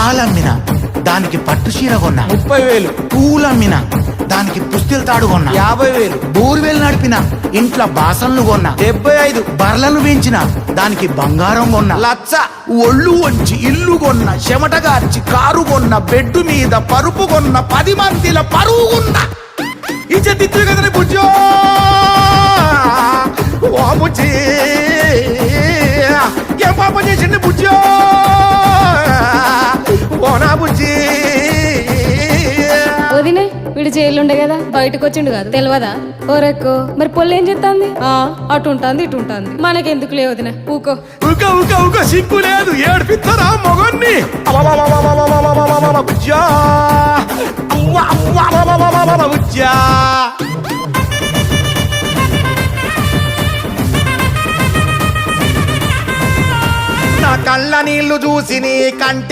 పాలమ్మిన దానికి పట్టు చీర కొన్నా 30,000. పూలమ్మిన దానికి పుస్తెలు తాడు కొన్నా 50,000. బోర్వెల్ నడిపిన ఇంట్లో బాసన్లు కొన్నా 75. బర్లను పెంచిన దానికి బంగారం కొన్నా 1,00,000. ఒళ్ళు వంచి ఇల్లు కొన్న చెమటగార్చి కారు కొన్న బెడ్ మీద పరుపు కొన్న 10 మందిల పరువు కొన్న ఇచ్చే కదని బుజ్జో ఓ బుజ్జి ఏం పాపం చేసింది బుజ్జో ఓ నా బుజ్జి. వదినే వీడు జైలుండే కదా బయటకు వచ్చిండు కాదు తెలియదా ఓరెక్కో మరి పొల్లు ఏం చేస్తుంది అటు ఉంటుంది ఇటు ఉంటుంది మనకెందుకు లే వదిన ఊకో ఉక సిగ్గు లేదు ఏడిపిస్తారా మొగన్ని బుజ్జా బుజ్జా. నా కళ్ళ నీళ్లు చూసి నీ కంటి